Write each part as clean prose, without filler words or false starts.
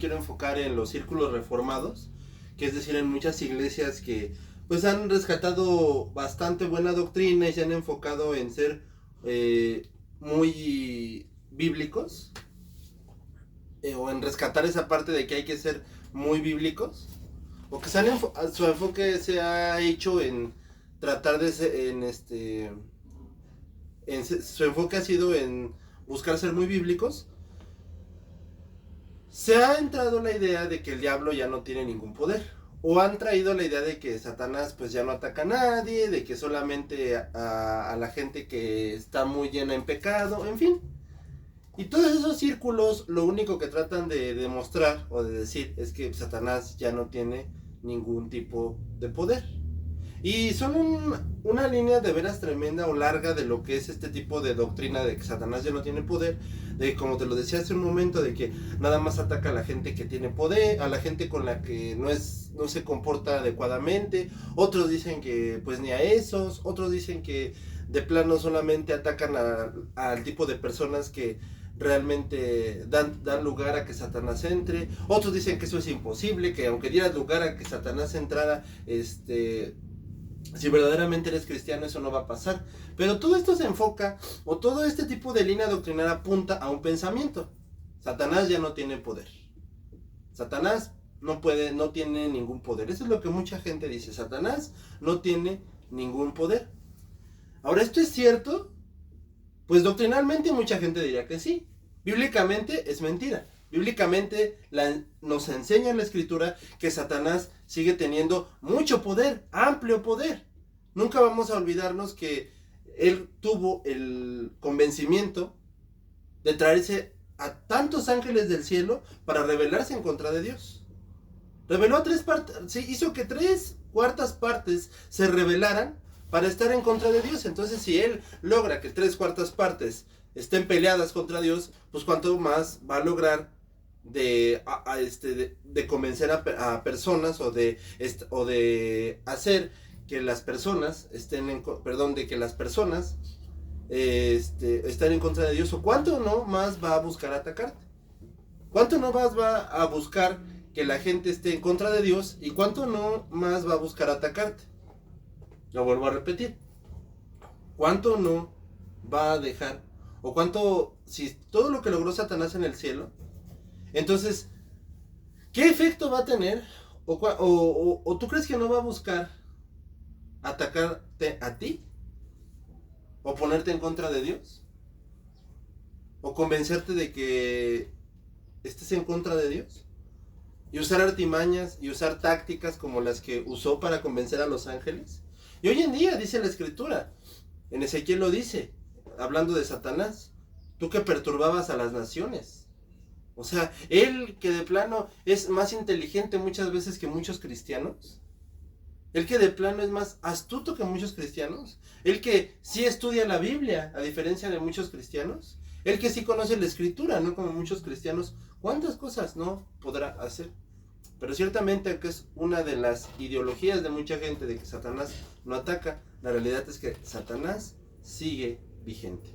quiero enfocar en los círculos reformados, que es decir, en muchas iglesias que pues han rescatado bastante buena doctrina y se han enfocado en ser muy bíblicos, o en rescatar esa parte de que hay que ser muy bíblicos, o que su enfoque se ha hecho en tratar de ser, su enfoque ha sido en buscar ser muy bíblicos. Se ha entrado la idea de que el diablo ya no tiene ningún poder. O han traído la idea de que Satanás pues ya no ataca a nadie, de que solamente a la gente que está muy llena en pecado, en fin. Y todos esos círculos lo único que tratan de demostrar o de decir es que Satanás ya no tiene ningún tipo de poder. Y son una línea de veras tremenda o larga de lo que es este tipo de doctrina de que Satanás ya no tiene poder, de como te lo decía hace un momento, de que nada más ataca a la gente que tiene poder, a la gente con la que no se comporta adecuadamente. Otros dicen que pues ni a esos, otros dicen que de plano solamente atacan al tipo de personas que realmente dan lugar a que Satanás entre. Otros dicen que eso es imposible, que aunque dieras lugar a que Satanás entrara, si verdaderamente eres cristiano, eso no va a pasar. Pero todo esto se enfoca, o todo este tipo de línea doctrinal apunta a un pensamiento. Satanás ya no tiene poder. Satanás no tiene ningún poder. Eso es lo que mucha gente dice. Satanás no tiene ningún poder. Ahora, ¿esto es cierto? Pues doctrinalmente mucha gente diría que sí. Bíblicamente es mentira. Bíblicamente nos enseña en la escritura que Satanás sigue teniendo mucho poder, amplio poder. Nunca vamos a olvidarnos que él tuvo el convencimiento de traerse a tantos ángeles del cielo para rebelarse en contra de Dios. Reveló a tres partes, hizo que 3/4 se rebelaran para estar en contra de Dios. Entonces, si él logra que 3/4 estén peleadas contra Dios, pues cuánto más va a lograr de convencer a personas, o de hacer que las personas de que las personas estén en contra de Dios. O cuánto no más va a buscar atacarte, cuánto no más va a buscar que la gente esté en contra de Dios, y cuánto no más va a buscar atacarte. Lo vuelvo a repetir, cuánto no va a dejar, o cuánto, si todo lo que logró Satanás en el cielo, entonces, ¿qué efecto va a tener? ¿O tú crees que no va a buscar atacarte a ti? ¿O ponerte en contra de Dios? ¿O convencerte de que estés en contra de Dios? Y usar artimañas y usar tácticas como las que usó para convencer a los ángeles. Y hoy en día dice la escritura, en Ezequiel lo dice, hablando de Satanás, tú que perturbabas a las naciones. O sea, él que de plano es más inteligente muchas veces que muchos cristianos. Él que de plano es más astuto que muchos cristianos. Él que sí estudia la Biblia, a diferencia de muchos cristianos. Él que sí conoce la escritura, no como muchos cristianos. ¿Cuántas cosas no podrá hacer? Pero ciertamente, que es una de las ideologías de mucha gente de que Satanás no ataca, la realidad es que Satanás sigue vigente.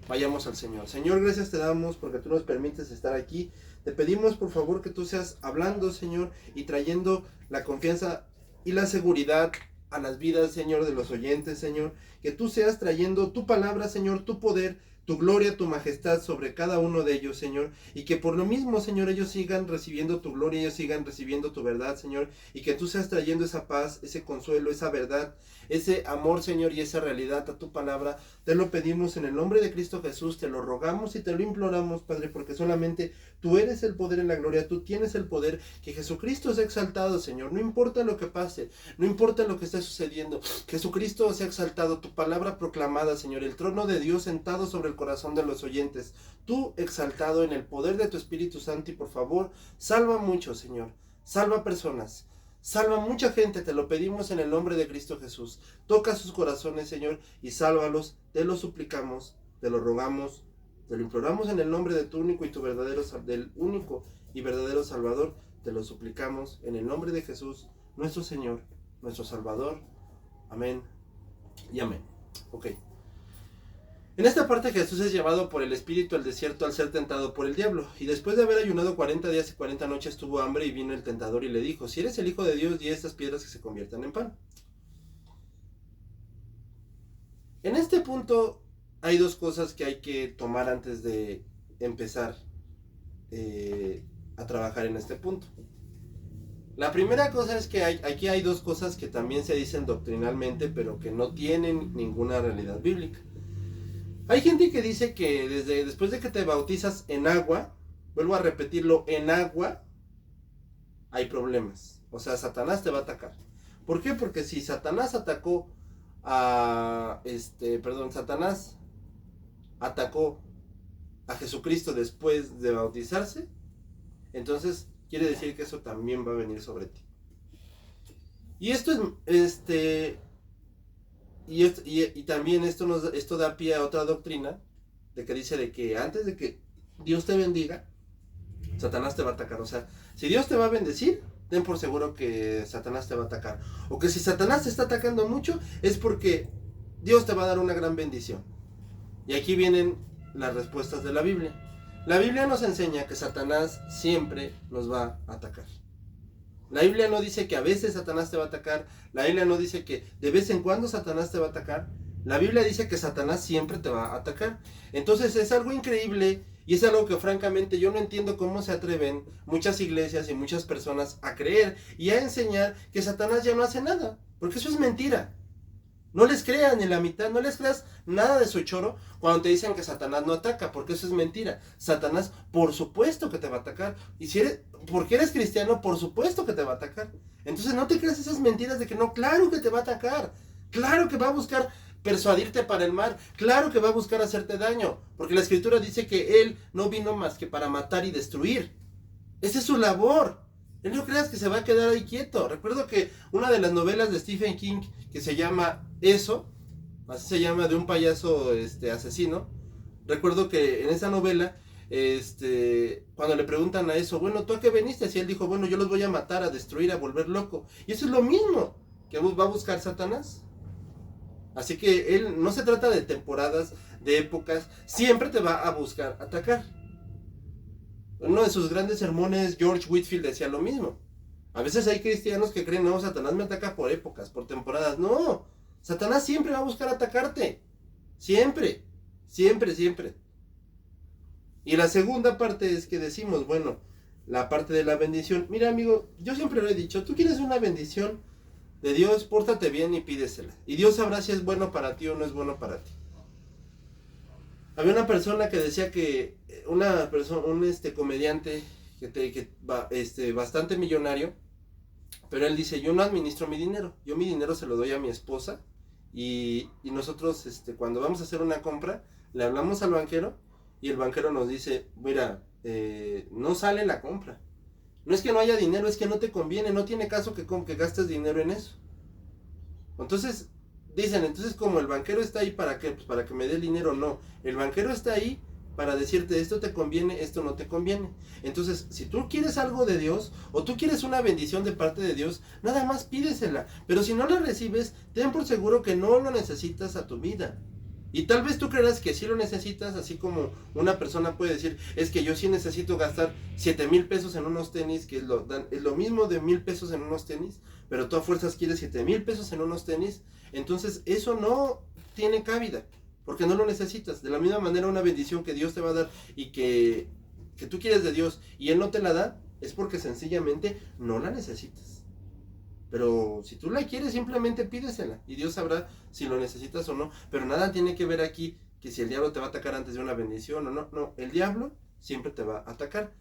Vayamos al Señor. Señor, gracias te damos porque tú nos permites estar aquí. Te pedimos por favor que tú seas hablando, Señor, y trayendo la confianza y la seguridad a las vidas, Señor, de los oyentes, Señor. Que tú seas trayendo tu palabra, Señor, tu poder, tu gloria, tu majestad sobre cada uno de ellos, Señor. Y que por lo mismo, Señor, ellos sigan recibiendo tu gloria, ellos sigan recibiendo tu verdad, Señor. Y que tú seas trayendo esa paz, ese consuelo, esa verdad, ese amor, Señor, y esa realidad a tu palabra. Te lo pedimos en el nombre de Cristo Jesús, te lo rogamos y te lo imploramos, Padre, porque solamente tú eres el poder en la gloria, tú tienes el poder. Que Jesucristo sea exaltado, Señor, no importa lo que pase, no importa lo que esté sucediendo, Jesucristo sea exaltado, tu palabra proclamada, Señor, el trono de Dios sentado sobre el corazón de los oyentes, tú exaltado en el poder de tu Espíritu Santo. Y por favor, salva mucho, Señor, salva personas, salva mucha gente, te lo pedimos en el nombre de Cristo Jesús. Toca sus corazones, Señor, y sálvalos, te lo suplicamos, te lo rogamos, te lo imploramos en el nombre de tu único del único y verdadero Salvador. Te lo suplicamos en el nombre de Jesús, nuestro Señor, nuestro Salvador. Amén y amén. Ok. En esta parte Jesús es llevado por el Espíritu al desierto al ser tentado por el diablo. Y después de haber ayunado 40 días y 40 noches tuvo hambre y vino el tentador y le dijo, si eres el Hijo de Dios, di a estas piedras que se conviertan en pan. En este punto hay dos cosas que hay que tomar antes de empezar a trabajar en este punto. La primera cosa es que aquí hay dos cosas que también se dicen doctrinalmente, pero que no tienen ninguna realidad bíblica. Hay gente que dice que después de que te bautizas en agua, vuelvo a repetirlo, en agua, hay problemas. O sea, Satanás te va a atacar. ¿Por qué? Porque si Satanás atacó Satanás atacó a Jesucristo después de bautizarse, entonces quiere decir que eso también va a venir sobre ti. Y esto es, y también esto da pie a otra doctrina de que dice de que antes de que Dios te bendiga, Satanás te va a atacar. O sea, si Dios te va a bendecir, ten por seguro que Satanás te va a atacar. O que si Satanás te está atacando mucho, es porque Dios te va a dar una gran bendición. Y aquí vienen las respuestas de la Biblia. La Biblia nos enseña que Satanás siempre nos va a atacar. La Biblia no dice que a veces Satanás te va a atacar. La Biblia no dice que de vez en cuando Satanás te va a atacar. La Biblia dice que Satanás siempre te va a atacar. Entonces es algo increíble y es algo que francamente yo no entiendo cómo se atreven muchas iglesias y muchas personas a creer y a enseñar que Satanás ya no hace nada. Porque eso es mentira. No les creas ni la mitad, no les creas nada de su choro cuando te dicen que Satanás no ataca, porque eso es mentira. Satanás, por supuesto que te va a atacar. Y si eres, porque eres cristiano, por supuesto que te va a atacar. Entonces no te creas esas mentiras de que no, claro que te va a atacar. Claro que va a buscar persuadirte para el mal. Claro que va a buscar hacerte daño. Porque la Escritura dice que Él no vino más que para matar y destruir. Esa es su labor. Él no creas que se va a quedar ahí quieto. Recuerdo que una de las novelas de Stephen King que se llama Eso, así se llama, de un payaso asesino. Recuerdo que en esa novela, cuando le preguntan a Eso, bueno, ¿tú a qué veniste? Y él dijo, bueno, yo los voy a matar, a destruir, a volver loco. Y eso es lo mismo que va a buscar Satanás. Así que él no se trata de temporadas, de épocas, siempre te va a buscar atacar. En uno de sus grandes sermones, George Whitefield decía lo mismo. A veces hay cristianos que creen, no, Satanás me ataca por épocas, por temporadas. No, Satanás siempre va a buscar atacarte. Siempre, siempre, siempre. Y la segunda parte es que decimos, bueno, la parte de la bendición. Mira, amigo, yo siempre lo he dicho, tú quieres una bendición de Dios, pórtate bien y pídesela. Y Dios sabrá si es bueno para ti o no es bueno para ti. Había una persona que decía que un comediante bastante millonario, pero él dice, yo no administro mi dinero, yo mi dinero se lo doy a mi esposa y nosotros cuando vamos a hacer una compra, le hablamos al banquero y el banquero nos dice, mira, no sale la compra. No es que no haya dinero, es que no te conviene, no tiene caso que gastes dinero en eso. Entonces, dicen, entonces como el banquero está ahí, ¿para qué? Pues para que me dé el dinero. No, el banquero está ahí para decirte esto te conviene, esto no te conviene. Entonces, si tú quieres algo de Dios o tú quieres una bendición de parte de Dios, nada más pídesela. Pero si no la recibes, ten por seguro que no lo necesitas a tu vida. Y tal vez tú creas que sí lo necesitas, así como una persona puede decir, es que yo sí necesito gastar 7,000 pesos en unos tenis, que es lo mismo de 1,000 pesos en unos tenis, pero tú a fuerzas quieres 7,000 pesos en unos tenis. Entonces eso no tiene cabida, porque no lo necesitas. De la misma manera, una bendición que Dios te va a dar y que tú quieres de Dios y Él no te la da, es porque sencillamente no la necesitas. Pero si tú la quieres, simplemente pídesela y Dios sabrá si lo necesitas o no. Pero nada tiene que ver aquí que si el diablo te va a atacar antes de una bendición o no. No, el diablo siempre te va a atacar.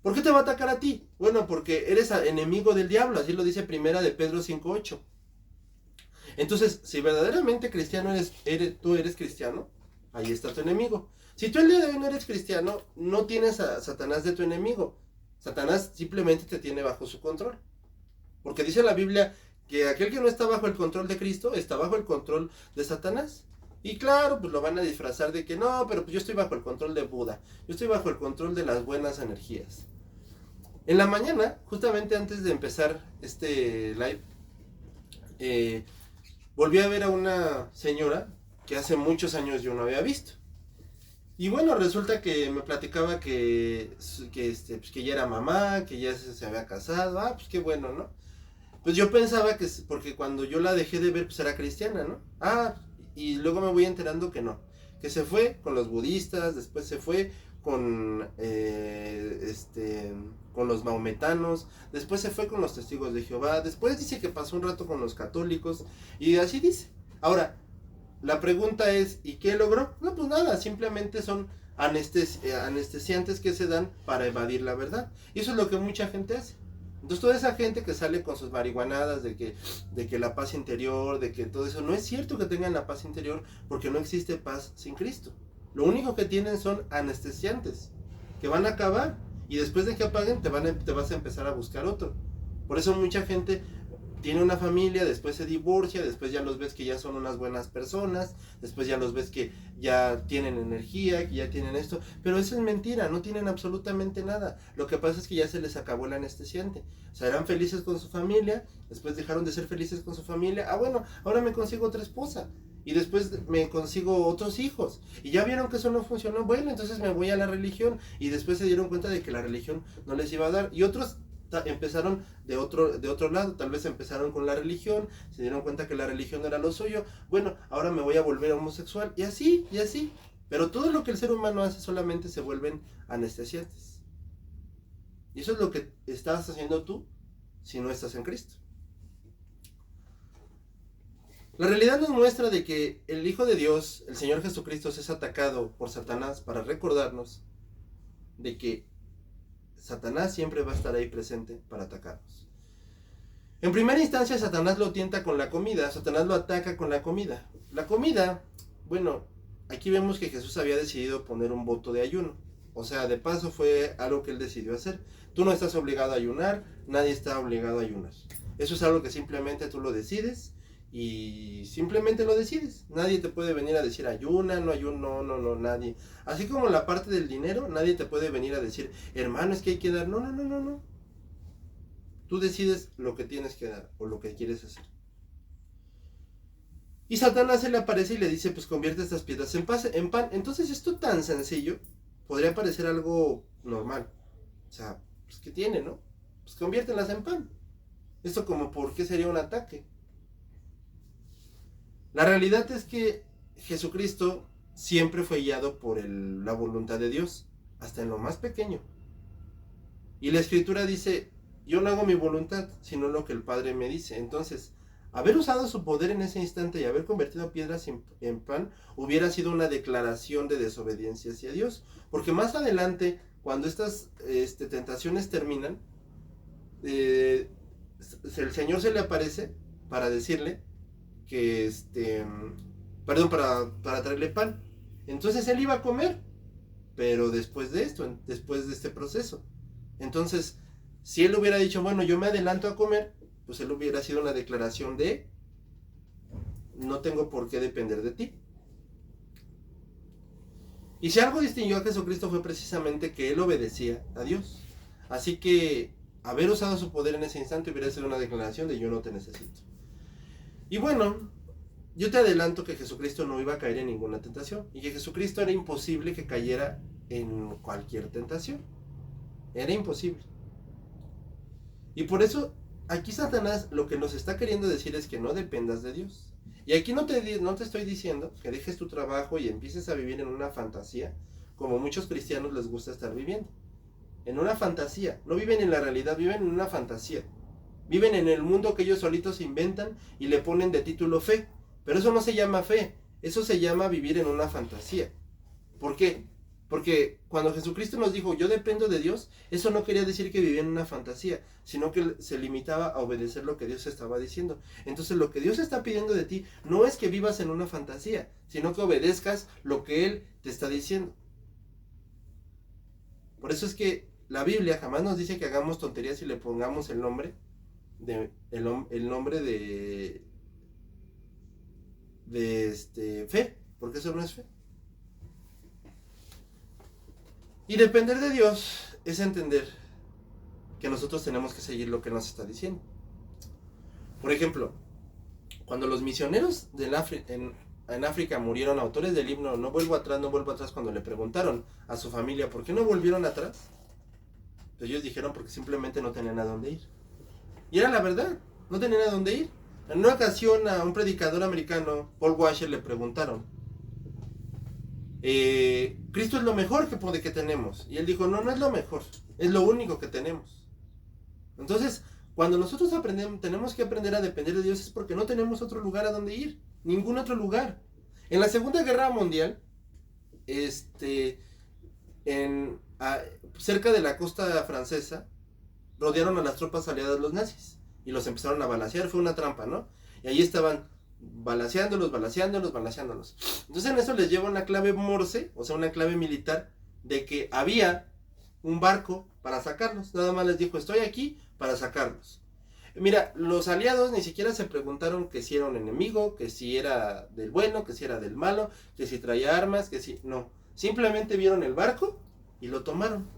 ¿Por qué te va a atacar a ti? Bueno, porque eres enemigo del diablo, así lo dice Primera de Pedro 5:8. Entonces, si verdaderamente cristiano tú eres cristiano, ahí está tu enemigo. Si tú el día de hoy no eres cristiano, no tienes a Satanás de tu enemigo. Satanás simplemente te tiene bajo su control. Porque dice la Biblia que aquel que no está bajo el control de Cristo está bajo el control de Satanás. Y claro, pues lo van a disfrazar de que no, pero pues yo estoy bajo el control de Buda. Yo estoy bajo el control de las buenas energías. En la mañana, justamente antes de empezar este live, volví a ver a una señora que hace muchos años yo no había visto. Y bueno, resulta que me platicaba pues que ya era mamá, que ya se había casado. Ah, pues qué bueno, ¿no? Pues yo pensaba porque cuando yo la dejé de ver, pues era cristiana, ¿no? Ah, y luego me voy enterando que no. Que se fue con los budistas, después se fue con los maometanos, después se fue con los testigos de Jehová, después dice que pasó un rato con los católicos, y así dice. Ahora, la pregunta es, ¿y qué logró? No, pues nada, simplemente son anestesiantes que se dan para evadir la verdad. Y eso es lo que mucha gente hace. Entonces toda esa gente que sale con sus marihuanadas de que la paz interior, de que todo eso, no es cierto que tengan la paz interior, porque no existe paz sin Cristo. Lo único que tienen son anestesiantes, que van a acabar, y después de que apaguen te vas a empezar a buscar otro. Por eso mucha gente tiene una familia, después se divorcia, después ya los ves que ya son unas buenas personas, después ya los ves que ya tienen energía, que ya tienen esto, pero eso es mentira, no tienen absolutamente nada. Lo que pasa es que ya se les acabó el anestesiante. O sea, eran felices con su familia, después dejaron de ser felices con su familia. Ah, bueno, ahora me consigo otra esposa. Y después me consigo otros hijos. Y ya vieron que eso no funcionó. Bueno, entonces me voy a la religión. Y después se dieron cuenta de que la religión no les iba a dar. Y otros empezaron de otro lado, tal vez empezaron con la religión, se dieron cuenta que la religión era lo suyo, bueno, ahora me voy a volver homosexual, y así, pero todo lo que el ser humano hace solamente se vuelven anestesiantes. Y eso es lo que estás haciendo tú si no estás en Cristo. La realidad nos muestra de que el Hijo de Dios, el Señor Jesucristo, es atacado por Satanás para recordarnos de que Satanás siempre va a estar ahí presente para atacarnos. En primera instancia, Satanás lo tienta con la comida, Satanás lo ataca con la comida. La comida, bueno, aquí vemos que Jesús había decidido poner un voto de ayuno. O sea, de paso fue algo que él decidió hacer. Tú no estás obligado a ayunar, nadie está obligado a ayunar. Eso es algo que simplemente tú lo decides y simplemente lo decides. Nadie te puede venir a decir ayuna, no ayuno, no, nadie. Así como la parte del dinero, nadie te puede venir a decir, hermano, es que hay que dar. No. Tú decides lo que tienes que dar o lo que quieres hacer. Y Satanás se le aparece y le dice, pues convierte estas piedras en pan. Entonces esto tan sencillo podría parecer algo normal. O sea, pues ¿qué tiene, no? Pues conviértelas en pan. Esto como, ¿por qué sería un ataque? La realidad es que Jesucristo siempre fue guiado por la voluntad de Dios, hasta en lo más pequeño. Y la Escritura dice, yo no hago mi voluntad, sino lo que el Padre me dice. Entonces, haber usado su poder en ese instante y haber convertido piedras en pan, hubiera sido una declaración de desobediencia hacia Dios. Porque más adelante, cuando estas tentaciones terminan, el Señor se le aparece para decirle que para traerle pan. Entonces él iba a comer, pero después de este proceso. Entonces, si él hubiera dicho, bueno, yo me adelanto a comer, pues él hubiera sido una declaración de, no tengo por qué depender de ti. Y si algo distinguió a Jesucristo fue precisamente que él obedecía a Dios. Así que haber usado su poder en ese instante hubiera sido una declaración de yo no te necesito. Y bueno, yo te adelanto que Jesucristo no iba a caer en ninguna tentación y que Jesucristo era imposible que cayera en cualquier tentación. Era imposible. Y por eso aquí Satanás lo que nos está queriendo decir es que no dependas de Dios. Y aquí no te estoy diciendo que dejes tu trabajo y empieces a vivir en una fantasía, como muchos cristianos les gusta estar viviendo. En una fantasía. No viven en la realidad, viven en una fantasía. Viven en el mundo que ellos solitos inventan y le ponen de título fe. Pero eso no se llama fe, eso se llama vivir en una fantasía. ¿Por qué? Porque cuando Jesucristo nos dijo, yo dependo de Dios, eso no quería decir que vivía en una fantasía, sino que se limitaba a obedecer lo que Dios estaba diciendo. Entonces lo que Dios está pidiendo de ti no es que vivas en una fantasía, sino que obedezcas lo que Él te está diciendo. Por eso es que la Biblia jamás nos dice que hagamos tonterías y le pongamos el nombre de fe, porque eso no es fe. Y depender de Dios es entender que nosotros tenemos que seguir lo que nos está diciendo. Por ejemplo, cuando los misioneros en África murieron autores del himno No vuelvo atrás, cuando le preguntaron a su familia por qué no volvieron atrás, pues ellos dijeron porque simplemente no tenían a dónde ir. Y era la verdad, no tenían a dónde ir. En una ocasión a un predicador americano, Paul Washer, le preguntaron, Cristo es lo mejor que tenemos. Y él dijo, no es lo mejor, es lo único que tenemos. Entonces, cuando nosotros tenemos que aprender a depender de Dios es porque no tenemos otro lugar a donde ir, ningún otro lugar. En la Segunda Guerra Mundial, cerca de la costa francesa, rodearon a las tropas aliadas los nazis y los empezaron a balacear, fue una trampa, ¿no? Y ahí estaban balaceándolos. Entonces en eso les lleva una clave Morse, o sea, una clave militar, de que había un barco para sacarlos. Nada más les dijo, estoy aquí para sacarlos. Mira, los aliados ni siquiera se preguntaron que si era un enemigo, que si era del bueno, que si era del malo, que si traía armas, que si... No, simplemente vieron el barco y lo tomaron.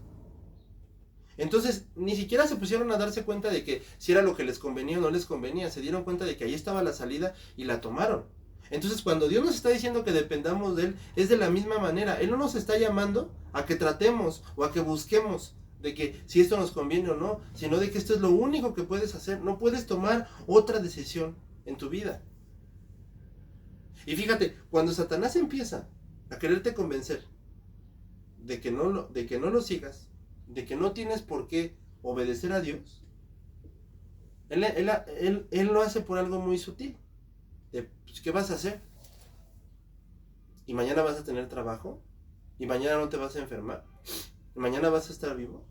Entonces, ni siquiera se pusieron a darse cuenta de que si era lo que les convenía o no les convenía. Se dieron cuenta de que ahí estaba la salida y la tomaron. Entonces, cuando Dios nos está diciendo que dependamos de Él, es de la misma manera. Él no nos está llamando a que tratemos o a que busquemos de que si esto nos conviene o no, sino de que esto es lo único que puedes hacer. No puedes tomar otra decisión en tu vida. Y fíjate, cuando Satanás empieza a quererte convencer de que no lo sigas, de que no tienes por qué obedecer a Dios, él lo hace por algo muy sutil. Pues, ¿qué vas a hacer? ¿Y mañana vas a tener trabajo? ¿Y mañana no te vas a enfermar? ¿Y mañana vas a estar vivo?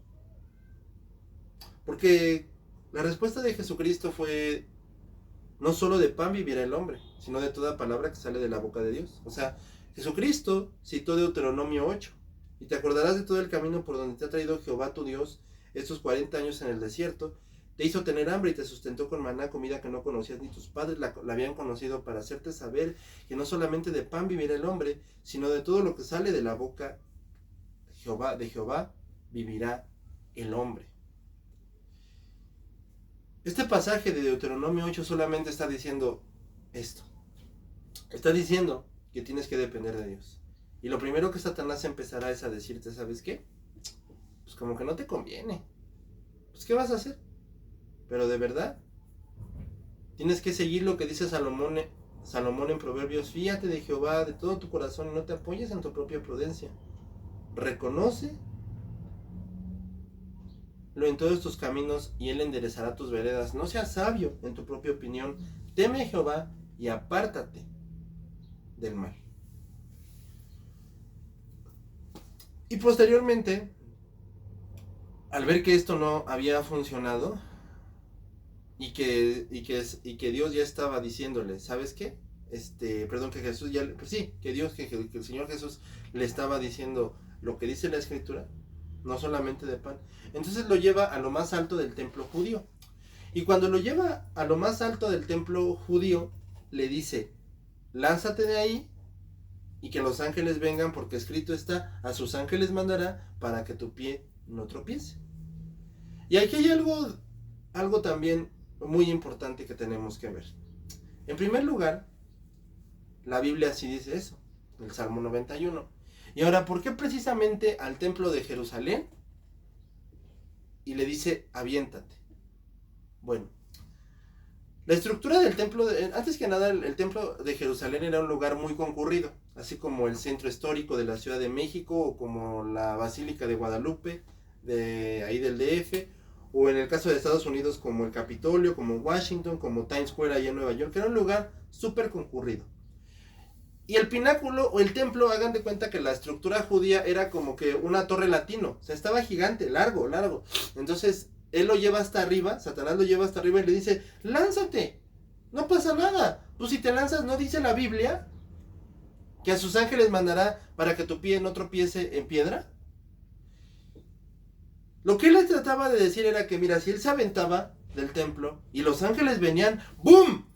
Porque la respuesta de Jesucristo fue: no solo de pan vivirá el hombre, sino de toda palabra que sale de la boca de Dios. O sea, Jesucristo citó Deuteronomio 8. Y te acordarás de todo el camino por donde te ha traído Jehová tu Dios estos 40 años en el desierto. Te hizo tener hambre y te sustentó con maná, comida que no conocías ni tus padres la habían conocido, para hacerte saber que no solamente de pan vivirá el hombre, sino de todo lo que sale de la boca de Jehová vivirá el hombre. Este pasaje de Deuteronomio 8 solamente está diciendo esto. Está diciendo que tienes que depender de Dios. Y lo primero que Satanás empezará es a decirte, ¿sabes qué? Pues como que no te conviene. Pues ¿qué vas a hacer? Pero de verdad, tienes que seguir lo que dice Salomón en Proverbios. Fíjate de Jehová de todo tu corazón y no te apoyes en tu propia prudencia. Reconoce lo en todos tus caminos y Él enderezará tus veredas. No seas sabio en tu propia opinión. Teme a Jehová y apártate del mal. Y posteriormente, al ver que esto no había funcionado y que Dios ya estaba diciéndole, ¿sabes qué? Que Jesús ya, pues sí, que el Señor Jesús le estaba diciendo lo que dice la Escritura, no solamente de pan. Entonces lo lleva a lo más alto del templo judío. Y cuando lo lleva a lo más alto del templo judío, le dice, lánzate de ahí y que los ángeles vengan, porque escrito está, a sus ángeles mandará para que tu pie no tropiece. Y aquí hay algo también muy importante que tenemos que ver. En primer lugar, la Biblia sí dice eso, el Salmo 91. Y ahora, ¿por qué precisamente al templo de Jerusalén? Y le dice, aviéntate. Bueno, la estructura del templo, antes que nada, el templo de Jerusalén era un lugar muy concurrido, así como el centro histórico de la Ciudad de México, o como la Basílica de Guadalupe, de ahí del DF, o en el caso de Estados Unidos, como el Capitolio, como Washington, como Times Square allá en Nueva York, que era un lugar súper concurrido. Y el pináculo o el templo, hagan de cuenta que la estructura judía era como que una torre latino, o sea, estaba gigante, largo. Entonces, él lo lleva hasta arriba, Satanás lo lleva hasta arriba y le dice, lánzate, no pasa nada. Tú si te lanzas, ¿no dice la Biblia que a sus ángeles mandará para que tu pie no tropiece en piedra? Lo que él le trataba de decir era que, mira, si él se aventaba del templo y los ángeles venían, ¡boom!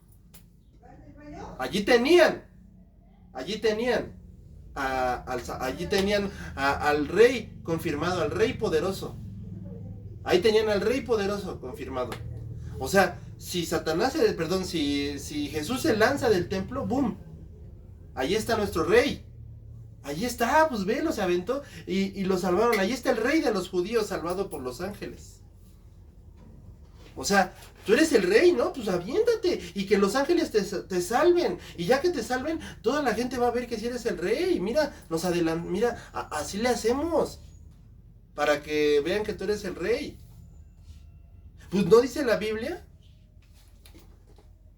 Allí tenían al rey confirmado, al rey poderoso. Ahí tenían al rey poderoso confirmado. O sea, si Jesús se lanza del templo, ¡boom! ahí está nuestro rey. Allí está, pues velo, se aventó y lo salvaron. Allí está el rey de los judíos salvado por los ángeles. O sea, tú eres el rey, ¿no? Pues aviéntate y que los ángeles te salven. Y ya que te salven, toda la gente va a ver que si eres el rey. Mira, así le hacemos. Para que vean que tú eres el rey. Pues no dice la Biblia.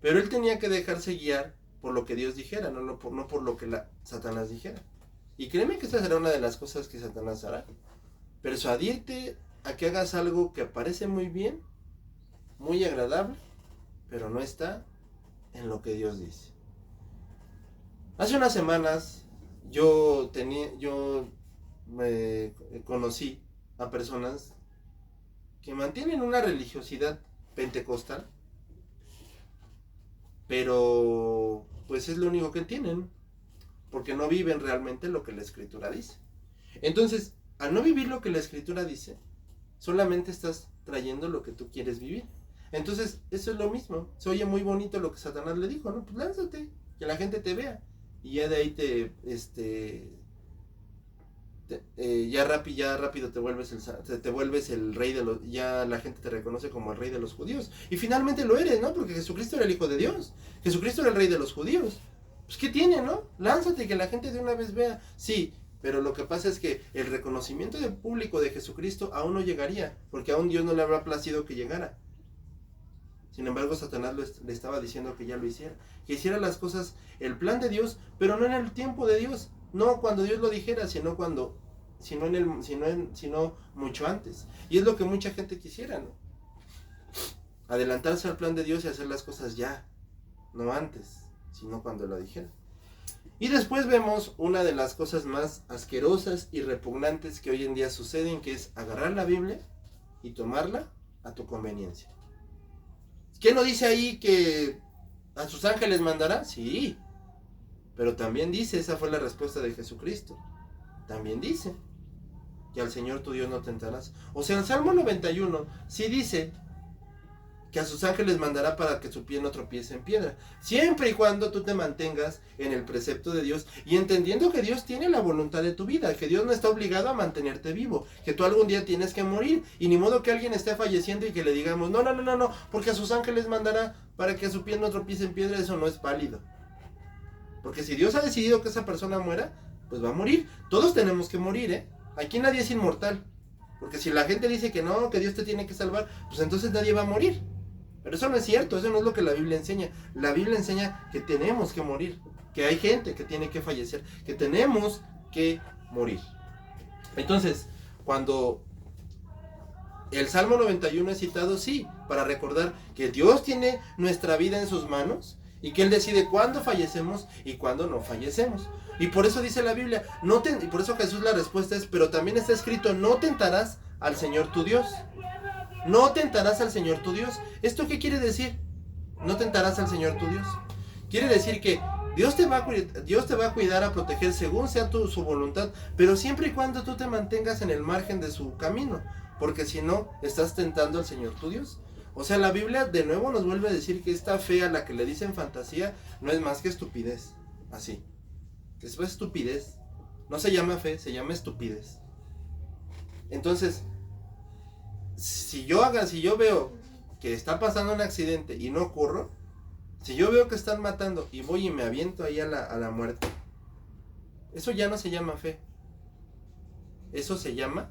Pero él tenía que dejarse guiar por lo que Dios dijera, no por lo que Satanás dijera. Y créeme que esta será una de las cosas que Satanás hará. Persuadirte a que hagas algo que parece muy bien, muy agradable, pero no está en lo que Dios dice. Hace unas semanas yo conocí a personas que mantienen una religiosidad pentecostal, pero pues es lo único que tienen, porque no viven realmente lo que la Escritura dice. Entonces, al no vivir lo que la Escritura dice, solamente estás trayendo lo que tú quieres vivir. Entonces, eso es lo mismo. Se oye muy bonito lo que Satanás le dijo, ¿no? Pues lánzate, que la gente te vea. Y ya de ahí ya rápido te vuelves el rey de los... Ya la gente te reconoce como el rey de los judíos. Y finalmente lo eres, ¿no? Porque Jesucristo era el Hijo de Dios. Jesucristo era el rey de los judíos. Pues ¿qué tiene, no? Lánzate, que la gente de una vez vea. Sí, pero lo que pasa es que el reconocimiento del público de Jesucristo aún no llegaría, porque aún Dios no le habrá placido que llegara. Sin embargo, Satanás le estaba diciendo que ya lo hiciera, que hiciera las cosas, el plan de Dios, pero no en el tiempo de Dios, no cuando Dios lo dijera, sino mucho antes. Y es lo que mucha gente quisiera, ¿no? Adelantarse al plan de Dios y hacer las cosas ya, no antes, sino cuando lo dijera. Y después vemos una de las cosas más asquerosas y repugnantes que hoy en día suceden, que es agarrar la Biblia y tomarla a tu conveniencia. ¿Qué no dice ahí que a sus ángeles mandará? Sí, pero también dice, esa fue la respuesta de Jesucristo, también dice que al Señor tu Dios no tentarás. O sea, el Salmo 91 sí dice que a sus ángeles mandará para que su pie no tropiece en piedra, siempre y cuando tú te mantengas en el precepto de Dios y entendiendo que Dios tiene la voluntad de tu vida, que Dios no está obligado a mantenerte vivo, que tú algún día tienes que morir, y ni modo que alguien esté falleciendo y que le digamos, no, porque a sus ángeles mandará para que su pie no tropiece en piedra. Eso no es válido, porque si Dios ha decidido que esa persona muera, pues va a morir. Todos tenemos que morir, aquí nadie es inmortal, porque si la gente dice que no, que Dios te tiene que salvar, pues entonces nadie va a morir. Pero eso no es cierto, eso no es lo que la Biblia enseña. La Biblia enseña que tenemos que morir, que hay gente que tiene que fallecer, que tenemos que morir. Entonces, cuando el Salmo 91 es citado, sí, para recordar que Dios tiene nuestra vida en sus manos y que Él decide cuándo fallecemos y cuándo no fallecemos. Y por eso dice la Biblia, y por eso Jesús la respuesta es, pero también está escrito, no tentarás al Señor tu Dios. No tentarás al Señor tu Dios. ¿Esto qué quiere decir? No tentarás al Señor tu Dios. Quiere decir que Dios te va a cuidar, a proteger según sea su voluntad, pero siempre y cuando tú te mantengas en el margen de su camino, porque si no, estás tentando al Señor tu Dios. O sea, la Biblia de nuevo nos vuelve a decir que esta fe a la que le dicen fantasía no es más que estupidez. Así. Eso es estupidez. No se llama fe, se llama estupidez. Entonces, si yo veo que está pasando un accidente y no corro, si yo veo que están matando y voy y me aviento ahí a la muerte, eso ya no se llama fe. Eso se llama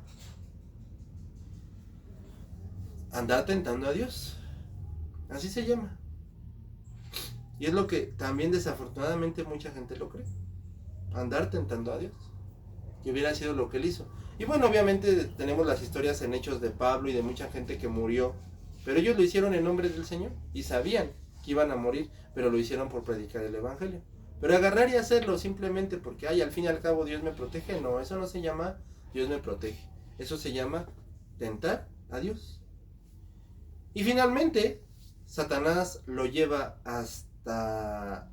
andar tentando a Dios. Así se llama. Y es lo que también desafortunadamente mucha gente lo cree. Andar tentando a Dios. Que hubiera sido lo que él hizo. Y bueno, obviamente tenemos las historias en Hechos de Pablo y de mucha gente que murió, pero ellos lo hicieron en nombre del Señor y sabían que iban a morir, pero lo hicieron por predicar el Evangelio. Pero agarrar y hacerlo simplemente porque al fin y al cabo Dios me protege, no, eso no se llama Dios me protege, eso se llama tentar a Dios. Y finalmente Satanás lo lleva hasta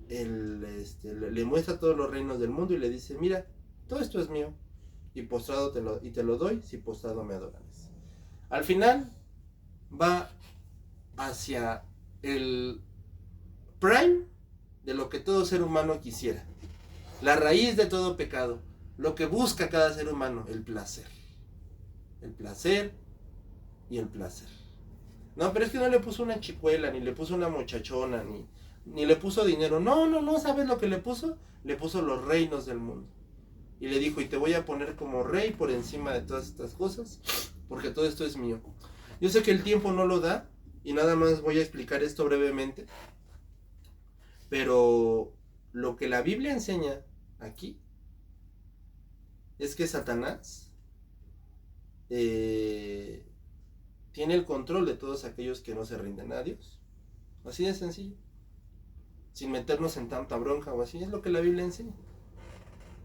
le muestra todos los reinos del mundo y le dice, mira, todo esto es mío, y postrado te lo doy si postrado me adoras. Al final va hacia el prime de lo que todo ser humano quisiera. La raíz de todo pecado, lo que busca cada ser humano, el placer. El placer y el placer. No, pero es que no le puso una chicuela, ni le puso una muchachona, ni le puso dinero. No, ¿sabes lo que le puso? Le puso los reinos del mundo. Y le dijo, y te voy a poner como rey por encima de todas estas cosas, porque todo esto es mío. Yo sé que el tiempo no lo da, y nada más voy a explicar esto brevemente, pero lo que la Biblia enseña aquí es que Satanás tiene el control de todos aquellos que no se rinden a Dios. Así de sencillo. Sin meternos en tanta bronca o así, es lo que la Biblia enseña.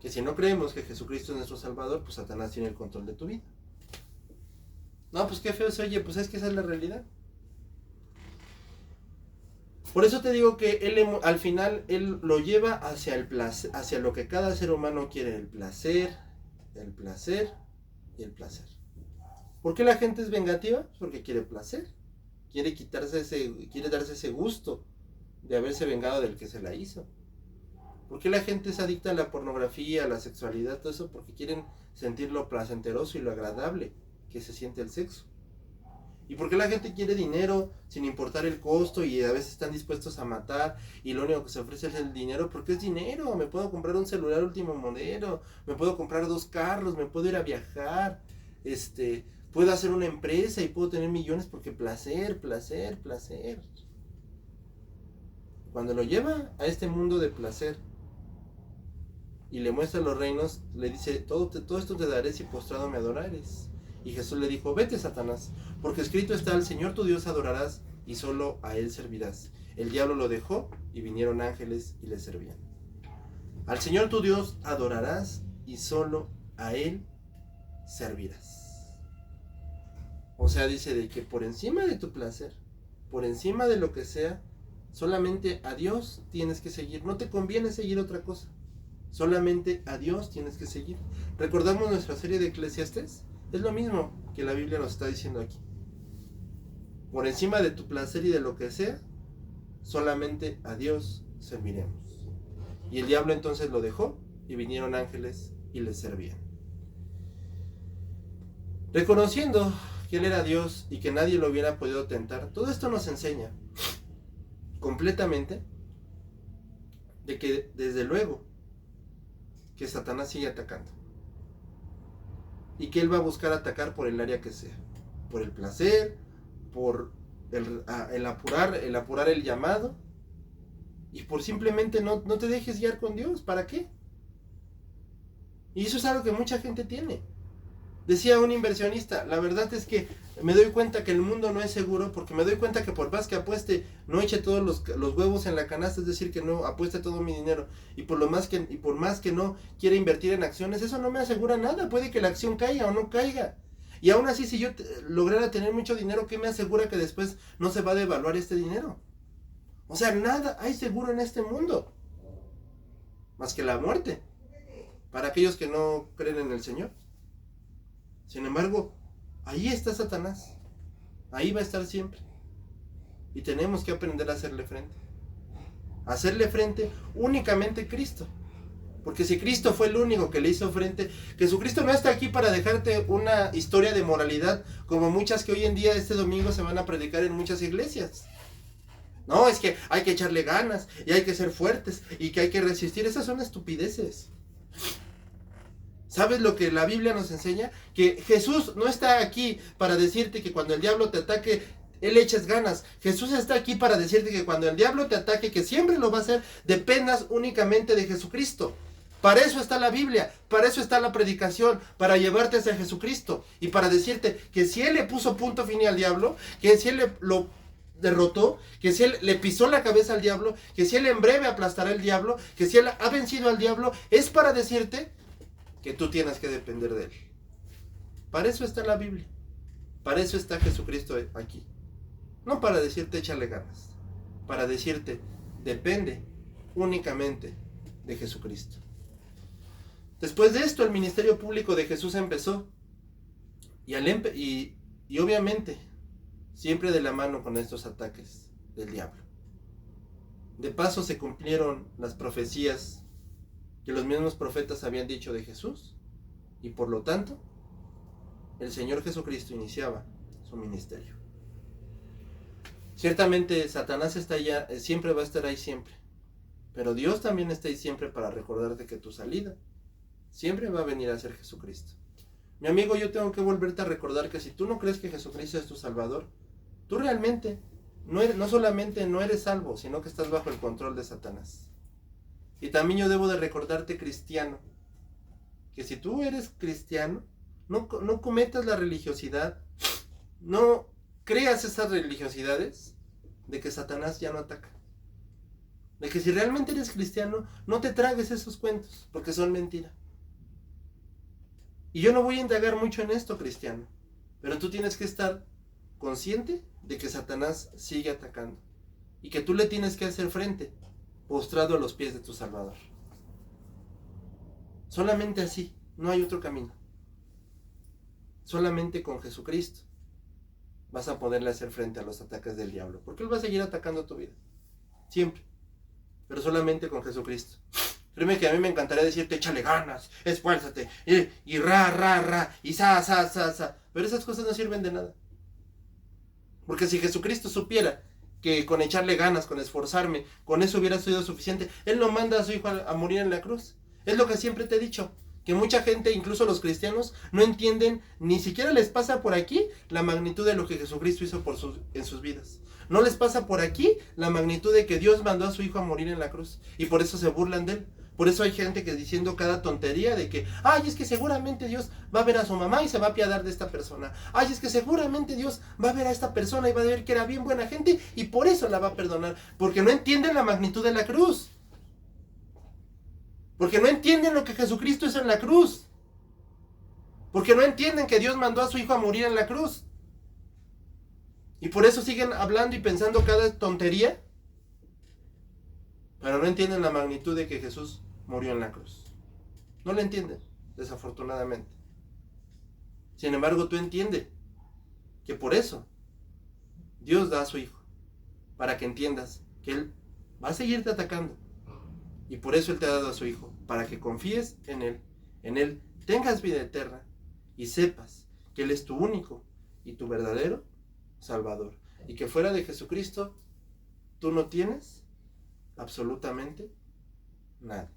Que si no creemos que Jesucristo es nuestro Salvador, pues Satanás tiene el control de tu vida. No, pues qué feo se oye, pues es que esa es la realidad. Por eso te digo que él, al final, él lo lleva hacia el placer, hacia lo que cada ser humano quiere, el placer y el placer. ¿Por qué la gente es vengativa? Porque quiere placer. Quiere darse ese gusto de haberse vengado del que se la hizo. ¿Por qué la gente es adicta a la pornografía, a la sexualidad, todo eso? Porque quieren sentir lo placenteroso y lo agradable que se siente el sexo. ¿Y por qué la gente quiere dinero sin importar el costo y a veces están dispuestos a matar y lo único que se ofrece es el dinero? Porque es dinero, me puedo comprar un celular último modelo, me puedo comprar 2 carros, me puedo ir a viajar, puedo hacer una empresa y puedo tener millones porque placer. Cuando lo lleva a este mundo de placer y le muestra los reinos, le dice, todo esto te daré si postrado me adorares. Y Jesús le dijo, vete Satanás, porque escrito está, al Señor tu Dios adorarás y solo a Él servirás. El diablo lo dejó y vinieron ángeles y le servían. Al Señor tu Dios adorarás y solo a Él servirás. O sea, dice de que por encima de tu placer, por encima de lo que sea, solamente a Dios tienes que seguir. No te conviene seguir otra cosa. Solamente a Dios tienes que seguir. ¿Recordamos nuestra serie de Eclesiastés? Es lo mismo que la Biblia nos está diciendo aquí. Por encima de tu placer y de lo que sea, solamente a Dios serviremos. Y el diablo entonces lo dejó y vinieron ángeles y le servían. Reconociendo que Él era Dios y que nadie lo hubiera podido tentar, todo esto nos enseña completamente de que desde luego que Satanás sigue atacando y que él va a buscar atacar por el área que sea, por el placer, por el apurar el llamado y por simplemente no te dejes guiar con Dios. ¿Para qué? Y eso es algo que mucha gente tiene. Decía un inversionista, la verdad es que me doy cuenta que el mundo no es seguro porque me doy cuenta que por más que apueste, no eche todos los huevos en la canasta, es decir, que no apueste todo mi dinero y por más que no quiera invertir en acciones, eso no me asegura nada, puede que la acción caiga o no caiga. Y aún así, si yo lograra tener mucho dinero, ¿qué me asegura que después no se va a devaluar este dinero? O sea, nada hay seguro en este mundo, más que la muerte, para aquellos que no creen en el Señor. Sin embargo, ahí está Satanás. Ahí va a estar siempre. Y tenemos que aprender a hacerle frente. Hacerle frente únicamente Cristo. Porque si Cristo fue el único que le hizo frente, Jesucristo no está aquí para dejarte una historia de moralidad como muchas que hoy en día este domingo se van a predicar en muchas iglesias. No, es que hay que echarle ganas y hay que ser fuertes y que hay que resistir. Esas son estupideces. ¿Sabes lo que la Biblia nos enseña? Que Jesús no está aquí para decirte que cuando el diablo te ataque, él eches ganas. Jesús está aquí para decirte que cuando el diablo te ataque, que siempre lo va a hacer, dependas únicamente de Jesucristo. Para eso está la Biblia, para eso está la predicación, para llevarte hacia Jesucristo y para decirte que si Él le puso punto final al diablo, que si Él lo derrotó, que si Él le pisó la cabeza al diablo, que si Él en breve aplastará al diablo, que si Él ha vencido al diablo, es para decirte que tú tienes que depender de Él. Para eso está la Biblia. Para eso está Jesucristo aquí. No para decirte échale ganas. Para decirte depende únicamente de Jesucristo. Después de esto el ministerio público de Jesús empezó. Y obviamente siempre de la mano con estos ataques del diablo. De paso se cumplieron las profecías que los mismos profetas habían dicho de Jesús, y por lo tanto, el Señor Jesucristo iniciaba su ministerio. Ciertamente Satanás está allá, siempre va a estar ahí siempre, pero Dios también está ahí siempre para recordarte que tu salida siempre va a venir a ser Jesucristo. Mi amigo, yo tengo que volverte a recordar que si tú no crees que Jesucristo es tu Salvador, tú realmente no solamente no eres salvo, sino que estás bajo el control de Satanás. Y también yo debo de recordarte, cristiano, que si tú eres cristiano, no cometas la religiosidad, no creas esas religiosidades de que Satanás ya no ataca. De que si realmente eres cristiano, no te tragues esos cuentos, porque son mentira. Y yo no voy a indagar mucho en esto, cristiano, pero tú tienes que estar consciente de que Satanás sigue atacando y que tú le tienes que hacer frente, postrado a los pies de tu Salvador. Solamente así, no hay otro camino. Solamente con Jesucristo vas a poderle hacer frente a los ataques del diablo, porque él va a seguir atacando tu vida, siempre, pero solamente con Jesucristo. Créeme que a mí me encantaría decirte, échale ganas, esfuérzate, y ra, y sa, pero esas cosas no sirven de nada. Porque si Jesucristo supiera que con echarle ganas, con esforzarme, con eso hubiera sido suficiente, Él no manda a su hijo a morir en la cruz. Es lo que siempre te he dicho, que mucha gente, incluso los cristianos, no entienden, ni siquiera les pasa por aquí la magnitud de lo que Jesucristo hizo en sus vidas. No les pasa por aquí la magnitud de que Dios mandó a su hijo a morir en la cruz, y por eso se burlan de Él. Por eso hay gente que diciendo cada tontería de que, ay, es que seguramente Dios va a ver a su mamá y se va a apiadar de esta persona. Ay, es que seguramente Dios va a ver a esta persona y va a ver que era bien buena gente y por eso la va a perdonar. Porque no entienden la magnitud de la cruz. Porque no entienden lo que Jesucristo hizo en la cruz. Porque no entienden que Dios mandó a su hijo a morir en la cruz. Y por eso siguen hablando y pensando cada tontería. Pero no entienden la magnitud de que Jesús murió en la cruz. No lo entienden, desafortunadamente. Sin embargo, tú entiendes que por eso Dios da a su hijo, para que entiendas que Él va a seguirte atacando. Y por eso Él te ha dado a su hijo, para que confíes en Él tengas vida eterna y sepas que Él es tu único y tu verdadero Salvador. Y que fuera de Jesucristo, tú no tienes absolutamente nada.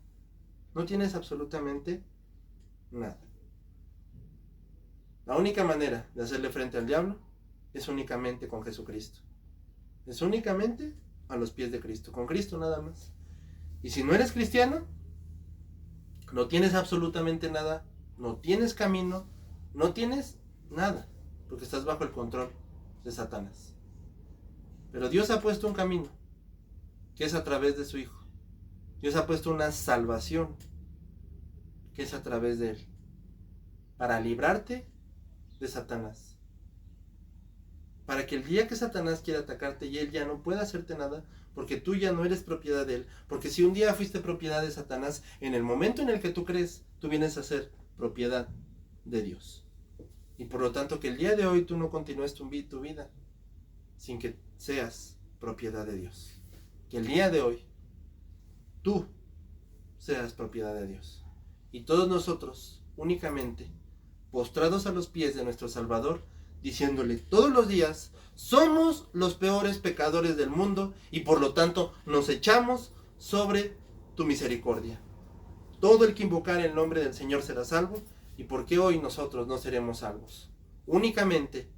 No tienes absolutamente nada. La única manera de hacerle frente al diablo es únicamente con Jesucristo. Es únicamente a los pies de Cristo. Con Cristo nada más. Y si no eres cristiano, no tienes absolutamente nada. No tienes camino. No tienes nada. Porque estás bajo el control de Satanás. Pero Dios ha puesto un camino, que es a través de su Hijo. Dios ha puesto una salvación, que es a través de Él, para librarte de Satanás. Para que el día que Satanás quiera atacarte y Él ya no pueda hacerte nada, porque tú ya no eres propiedad de Él. Porque si un día fuiste propiedad de Satanás, en el momento en el que tú crees, tú vienes a ser propiedad de Dios. Y por lo tanto, que el día de hoy tú no continúes tu vida sin que seas propiedad de Dios. Que el día de hoy tú seas propiedad de Dios. Y todos nosotros, únicamente, postrados a los pies de nuestro Salvador, diciéndole todos los días, somos los peores pecadores del mundo y por lo tanto nos echamos sobre tu misericordia. Todo el que invocar el nombre del Señor será salvo. ¿Y por qué hoy nosotros no seremos salvos? Únicamente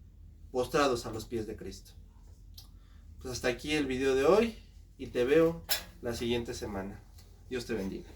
postrados a los pies de Cristo. Pues hasta aquí el video de hoy y te veo la siguiente semana. Dios te bendiga.